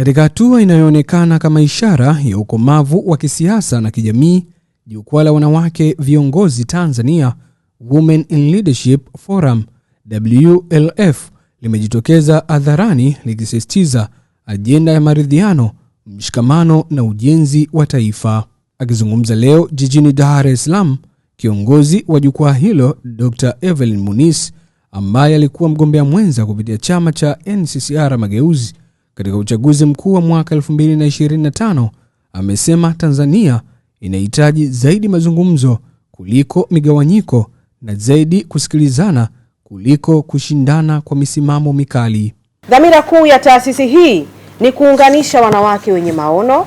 Katika hatua inayoonekana kama ishara ya ukomavu wa kisiasa na kijamii, Jukwaa la Wanawake Viongozi Tanzania, Women in Leadership Forum WLF, limejitokeza hadharani likisisitiza ajenda ya maridhiano, mshikamano na ujenzi wa taifa. Akizungumza leo jijini Dar es Salaam, kiongozi wa jukwaa hilo Dr. Evelyn Munice, ambaye alikuwa mgombea mwenza kupitia chama cha NCCR Mageuzi katika uchaguzi mkuu wa mwaka 2025, amesema Tanzania inahitaji zaidi mazungumzo kuliko migawanyiko na zaidi kusikilizana kuliko kushindana kwa misimamo mikali. Dhamira kuu ya taasisi hii ni kuunganisha wanawake wenye maono,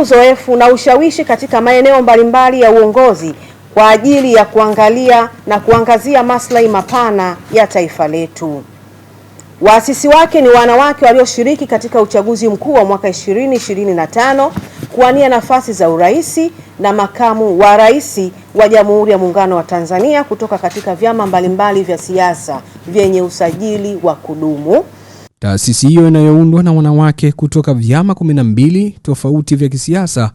uzoefu na ushawishi katika maeneo mbalimbali ya uongozi kwa ajili ya kuangalia na kuangazia maslahi mapana ya taifa letu. Waasisi wake ni wanawake walioshiriki katika uchaguzi mkuu wa mwaka 2025 kuwania nafasi za uraisi na makamu wa rais wa Jamhuri ya Muungano wa Tanzania kutoka katika vyama mbalimbali vya siasa vyenye usajili wa kudumu. Taasisi hiyo inayoundwa na wanawake kutoka vyama 12 tofauti vya kisiasa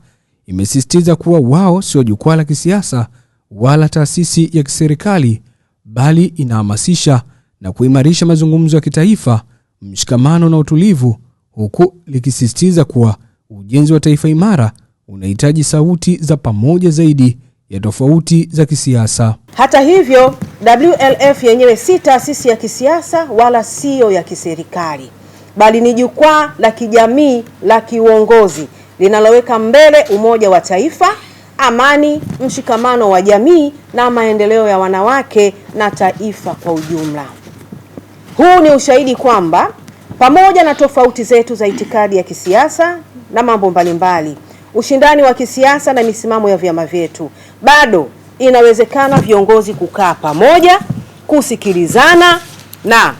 imesisitiza kuwa wao sio jukwaa la kisiasa wala taasisi ya kiserikali, bali inahamasisha na kuimarisha mazungumzo ya kitaifa, mshikamano na utulivu, huku likisisitiza kuwa ujenzi wa taifa imara unahitaji sauti za pamoja zaidi ya tofauti za kisiasa. Hata hivyo, WLF yenyewe si taasisi ya kisiasa wala sio ya kiserikali, bali ni jukwaa la kijamii la kiuongozi linaloweka mbele umoja wa taifa, amani, mshikamano wa jamii na maendeleo ya wanawake na taifa kwa ujumla. Huu ni ushahidi kwamba pamoja na tofauti zetu za itikadi ya kisiasa na mambo mbalimbali, ushindani wa kisiasa na misimamo ya vyama vyetu, bado inawezekana viongozi kukaa pamoja, kusikilizana na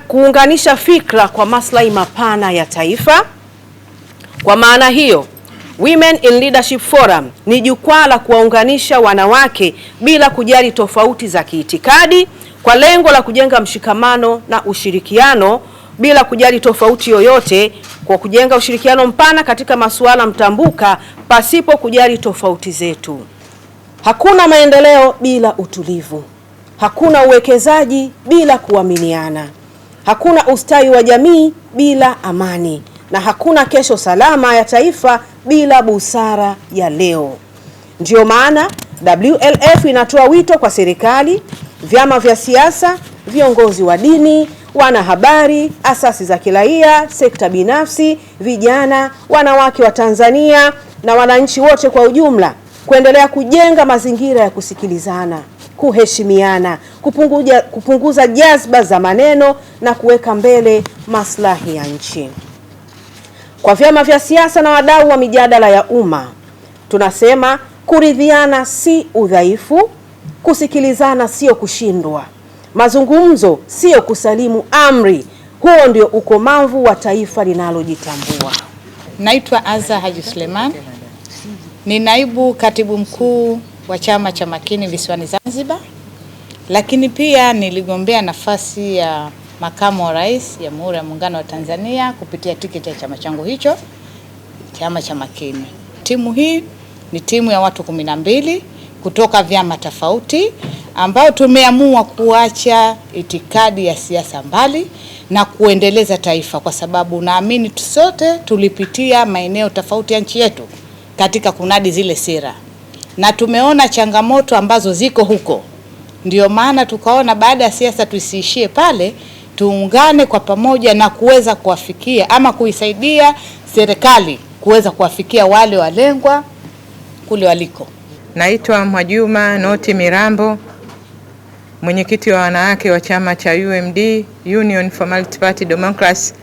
kuunganisha fikra kwa maslahi mapana ya taifa. Kwa maana hiyo, Women in Leadership Forum ni jukwaa la kuwaunganisha wanawake bila kujali tofauti za kiitikadi, kwa lengo la kujenga mshikamano na ushirikiano bila kujali tofauti yoyote, kwa kujenga ushirikiano mpana katika masuala mtambuka pasipo kujali tofauti zetu. Hakuna maendeleo bila utulivu. Hakuna uwekezaji bila kuaminiana. Hakuna ustawi wa jamii bila amani. Na hakuna kesho salama ya taifa bila busara ya leo. Ndio maana WLF inatoa wito kwa serikali, vyama vya siasa, viongozi wa dini, wanahabari, asasi za kiraia, sekta binafsi, vijana, wanawake wa Tanzania na wananchi wote kwa ujumla kuendelea kujenga mazingira ya kusikilizana, kuheshimiana, kupunguza jazba za maneno na kuweka mbele maslahi ya nchi. Kwa vyama vya siasa na wadau wa mijadala ya umma, tunasema kuridhiana si udhaifu, kusikilizana sio kushindwa, mazungumzo sio kusalimu amri. Huo ndio ukomavu wa taifa linalojitambua. Naitwa Aza Haji Suleiman, ni naibu katibu mkuu wa chama cha Makini visiwani Zanzibar, lakini pia niligombea nafasi ya makamu wa rais Jamhuri ya Muungano wa Tanzania kupitia tiketi ya chama changu hicho, chama cha Makini. Timu hii ni timu ya watu 12 kutoka vyama tofauti ambao tumeamua kuacha itikadi ya siasa mbali na kuendeleza taifa, kwa sababu naamini sote tulipitia maeneo tofauti ya nchi yetu katika kunadi zile sera na tumeona changamoto ambazo ziko huko. Ndio maana tukaona baada ya siasa tusiishie pale, tuungane kwa pamoja na kuweza kuwafikia ama kuisaidia serikali kuweza kuwafikia wale walengwa kule waliko. Naitwa Mwajuma Noti Mirambo, mwenyekiti wa wanawake wa chama cha UMD, Union for Multi-Party Democracy,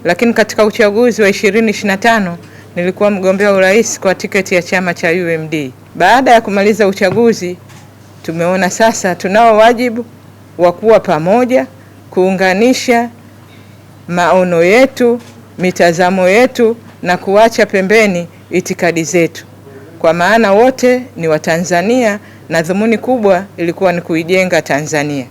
lakini katika uchaguzi wa 2025 nilikuwa mgombea urais kwa tiketi ya chama cha UMD. Baada ya kumaliza uchaguzi, tumeona sasa tunao wajibu wa kuwa pamoja, kuunganisha maono yetu, mitazamo yetu na kuacha pembeni itikadi zetu. Kwa maana wote ni Watanzania na dhumuni kubwa ilikuwa ni kuijenga Tanzania.